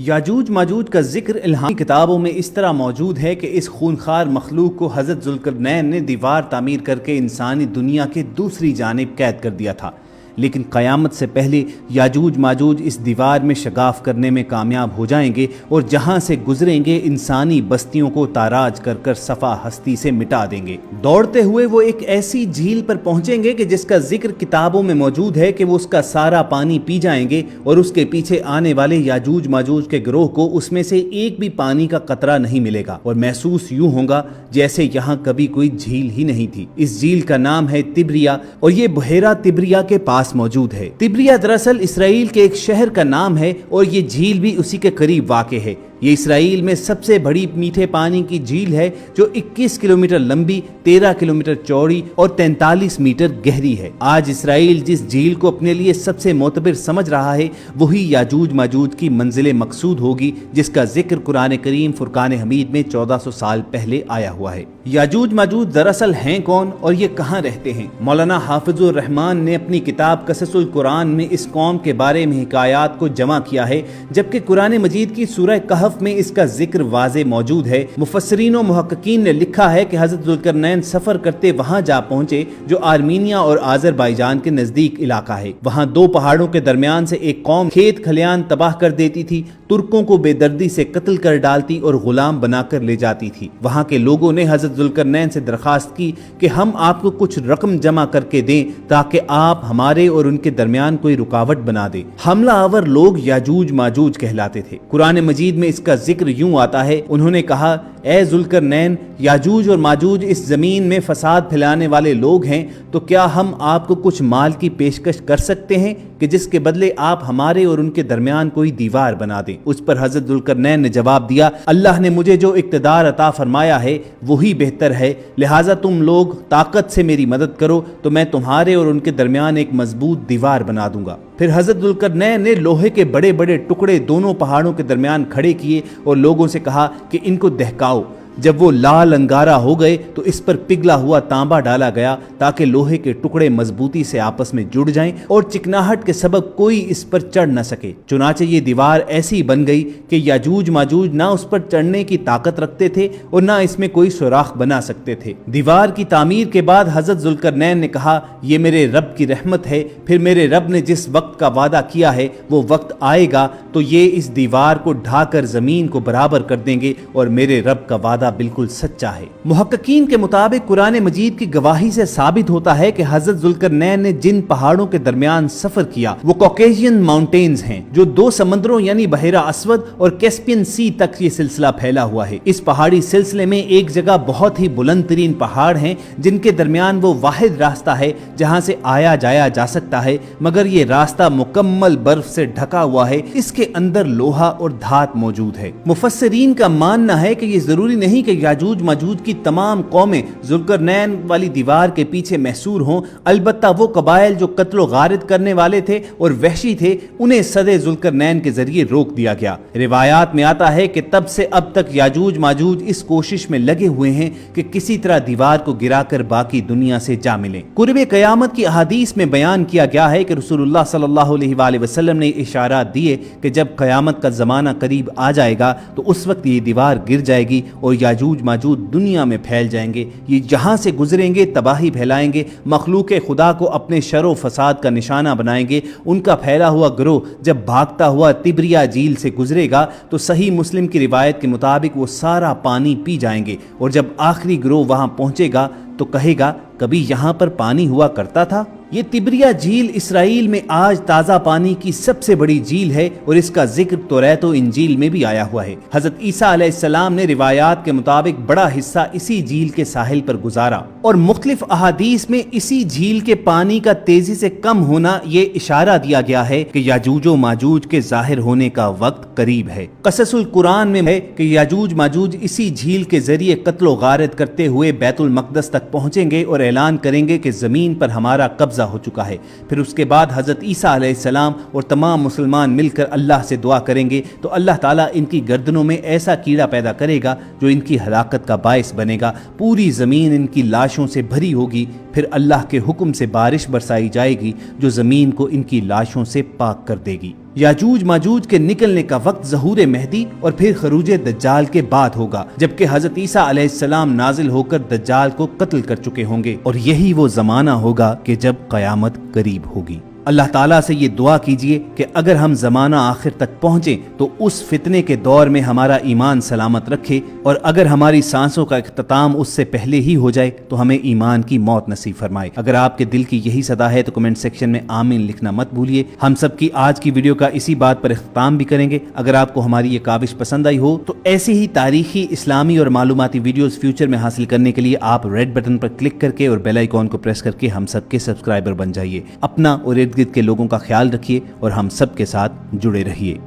یاجوج ماجوج کا ذکر الہامی کتابوں میں اس طرح موجود ہے کہ اس خونخوار مخلوق کو حضرت ذوالقرنین نے دیوار تعمیر کر کے انسانی دنیا کے دوسری جانب قید کر دیا تھا، لیکن قیامت سے پہلے یاجوج ماجوج اس دیوار میں شگاف کرنے میں کامیاب ہو جائیں گے اور جہاں سے گزریں گے انسانی بستیوں کو تاراج کر کر صفا ہستی سے مٹا دیں گے۔ دوڑتے ہوئے وہ ایک ایسی جھیل پر پہنچیں گے کہ جس کا ذکر کتابوں میں موجود ہے کہ وہ اس کا سارا پانی پی جائیں گے اور اس کے پیچھے آنے والے یاجوج ماجوج کے گروہ کو اس میں سے ایک بھی پانی کا قطرہ نہیں ملے گا، اور محسوس یوں ہوگا جیسے یہاں کبھی کوئی جھیل ہی نہیں تھی۔ اس جھیل کا نام ہے تبریا، اور یہ بحیرہ تبریا کے پاس موجود ہے۔ تبریا دراصل اسرائیل کے ایک شہر کا نام ہے اور یہ جھیل بھی اسی کے قریب واقع ہے۔ یہ اسرائیل میں سب سے بڑی میٹھے پانی کی جھیل ہے جو 21 کلومیٹر لمبی، 13 کلومیٹر چوڑی اور 43 میٹر گہری ہے۔ آج اسرائیل جس جھیل کو اپنے لیے سب سے معتبر سمجھ رہا ہے وہی یاجوج ماجوج کی منزل مقصود ہوگی، جس کا ذکر قرآن کریم فرقان حمید میں 1400 سال پہلے آیا ہوا ہے۔ یاجوج ماجوج دراصل ہیں کون اور یہ کہاں رہتے ہیں؟ مولانا حافظ الرحمان نے اپنی کتاب قصص القرآن میں اس قوم کے بارے میں حکایات کو جمع کیا ہے، جبکہ قرآن مجید کی سورہ کہف میں اس کا ذکر واضح موجود ہے۔ مفسرین و محققین نے لکھا ہے کہ حضرت ذوالقرنین سفر کرتے وہاں جا پہنچے جو آرمینیا اور آذربائیجان کے نزدیک علاقہ ہے۔ وہاں دو پہاڑوں کے درمیان سے ایک قوم کھیت کھلیان تباہ کر دیتی تھی، ترکوں کو بے دردی سے قتل کر ڈالتی اور غلام بنا کر لے جاتی تھی۔ وہاں کے لوگوں نے حضرت ذوالقرنین سے درخواست کی کہ ہم آپ کو کچھ رقم جمع کر کے دیں تاکہ آپ ہمارے اور ان کے درمیان کوئی رکاوٹ بنا دیں۔ حملہ آور لوگ یاجوج ماجوج کہلاتے تھے۔ قرآن مجید میں اس کا ذکر یوں آتا ہے، انہوں نے کہا اے ذوالقرنین، یاجوج اور ماجوج اس زمین میں فساد پھیلانے والے لوگ ہیں، تو کیا ہم آپ کو کچھ مال کی پیشکش کر سکتے ہیں کہ جس کے بدلے آپ ہمارے اور ان کے درمیان کوئی دیوار بنا دیں؟ اس پر حضرت ذوالقرنین نے جواب دیا، اللہ نے مجھے جو اقتدار عطا فرمایا ہے وہی بہتر ہے، لہٰذا تم لوگ طاقت سے میری مدد کرو تو میں تمہارے اور ان کے درمیان ایک مضبوط دیوار بنا دوں گا۔ پھر حضرت ذوالقرنین نے لوہے کے بڑے بڑے ٹکڑے دونوں پہاڑوں کے درمیان کھڑے کیے اور لوگوں سے کہا کہ ان کو دہکاؤ۔ جب وہ لال انگارہ ہو گئے تو اس پر پگھلا ہوا تانبا ڈالا گیا تاکہ لوہے کے ٹکڑے مضبوطی سے آپس میں جڑ جائیں اور چکناہٹ کے سبب کوئی اس پر چڑھ نہ سکے۔ چنانچہ یہ دیوار ایسی بن گئی کہ یاجوج ماجوج نہ اس پر چڑھنے کی طاقت رکھتے تھے اور نہ اس میں کوئی سوراخ بنا سکتے تھے۔ دیوار کی تعمیر کے بعد حضرت ذوالقرنین نے کہا یہ میرے رب کی رحمت ہے، پھر میرے رب نے جس وقت کا وعدہ کیا ہے وہ وقت آئے گا تو یہ اس دیوار کو ڈھا کر زمین کو برابر کر دیں گے اور میرے رب کا وعدہ بالکل سچا ہے۔ محققین کے مطابق قرآن مجید کی گواہی سے ثابت ہوتا ہے کہ حضرت ذوالقرنین نے جن پہاڑوں کے درمیان سفر کیا وہ کوکیشین ماؤنٹینز ہیں، جو دو سمندروں یعنی بحیرہ اسود اور کیسپین سی تک یہ سلسلہ پھیلا ہوا ہے۔ اس پہاڑی سلسلے میں ایک جگہ بہت ہی بلند ترین پہاڑ ہیں جن کے درمیان وہ واحد راستہ ہے جہاں سے آیا جایا جا سکتا ہے، مگر یہ راستہ مکمل برف سے ڈھکا ہوا ہے، اس کے اندر لوہا اور دھات موجود ہے۔ مفسرین کا ماننا ہے کہ یہ ضروری نہیں کہ یاجوج ماجوج کی تمام قومیں ذوالقرنین والی دیوار کے پیچھے محصور ہوں، البتہ وہ قبائل جو قتل و غارت کرنے والے تھے اور وحشی تھے انہیں صد ذوالقرنین کے ذریعے روک دیا گیا۔ روایات میں آتا ہے کہ تب سے اب تک یاجوج ماجوج اس کوشش میں لگے ہوئے ہیں کہ کسی طرح دیوار کو گرا کر باقی دنیا سے جا ملیں۔ قرب قیامت کی احادیث میں بیان کیا گیا ہے کہ رسول اللہ صلی اللہ علیہ وآلہ وسلم نے اشارات دیے کہ جب قیامت کا زمانہ قریب آ جائے گا تو اس وقت یہ دیوار گر جائے گی اور یاجوج ماجوج دنیا میں پھیل جائیں گے، یہ جہاں سے گزریں گے تباہی پھیلائیں گے، مخلوق خدا کو اپنے شر و فساد کا نشانہ بنائیں گے۔ ان کا پھیلا ہوا گروہ جب بھاگتا ہوا تبریا جھیل سے گزرے گا تو صحیح مسلم کی روایت کے مطابق وہ سارا پانی پی جائیں گے، اور جب آخری گروہ وہاں پہنچے گا تو کہے گا کبھی یہاں پر پانی ہوا کرتا تھا۔ یہ تبریا جھیل اسرائیل میں آج تازہ پانی کی سب سے بڑی جھیل ہے اور اس کا ذکر توریت و انجیل میں بھی آیا ہوا ہے۔ حضرت عیسیٰ علیہ السلام نے روایات کے مطابق بڑا حصہ اسی جھیل کے ساحل پر گزارا، اور مختلف احادیث میں اسی جھیل کے پانی کا تیزی سے کم ہونا یہ اشارہ دیا گیا ہے کہ یاجوج و ماجوج کے ظاہر ہونے کا وقت قریب ہے۔ قصص القرآن میں ہے کہ یاجوج ماجوج اسی جھیل کے ذریعے قتل و غارت کرتے ہوئے بیت المقدس تک پہنچیں گے اور اعلان کریں گے کہ زمین پر ہمارا قبضہ ہو چکا ہے۔ پھر اس کے بعد حضرت عیسیٰ علیہ السلام اور تمام مسلمان مل کر اللہ سے دعا کریں گے تو اللہ تعالیٰ ان کی گردنوں میں ایسا کیڑا پیدا کرے گا جو ان کی ہلاکت کا باعث بنے گا، پوری زمین ان کی لاشوں سے بھری ہوگی، پھر اللہ کے حکم سے بارش برسائی جائے گی جو زمین کو ان کی لاشوں سے پاک کر دے گی۔ یاجوج ماجوج کے نکلنے کا وقت ظہور مہدی اور پھر خروج دجال کے بعد ہوگا، جبکہ حضرت عیسیٰ علیہ السلام نازل ہو کر دجال کو قتل کر چکے ہوں گے، اور یہی وہ زمانہ ہوگا کہ جب قیامت قریب ہوگی۔ اللہ تعالیٰ سے یہ دعا کیجئے کہ اگر ہم زمانہ آخر تک پہنچیں تو اس فتنے کے دور میں ہمارا ایمان سلامت رکھے، اور اگر ہماری سانسوں کا اختتام اس سے پہلے ہی ہو جائے تو ہمیں ایمان کی موت نصیب فرمائے۔ اگر آپ کے دل کی یہی صدا ہے تو کمنٹ سیکشن میں آمین لکھنا مت بھولیے۔ ہم سب کی آج کی ویڈیو کا اسی بات پر اختتام بھی کریں گے۔ اگر آپ کو ہماری یہ کاوش پسند آئی ہو تو ایسی ہی تاریخی، اسلامی اور معلوماتی ویڈیوز فیوچر میں حاصل کرنے کے لیے آپ ریڈ بٹن پر کلک کر کے اور بیل آئیکن کو پریس کر کے ہم سب کے سبسکرائبر بن جائیے۔ اپنا اور ارد گرد کے لوگوں کا خیال رکھیے اور ہم سب کے ساتھ جڑے رہیے۔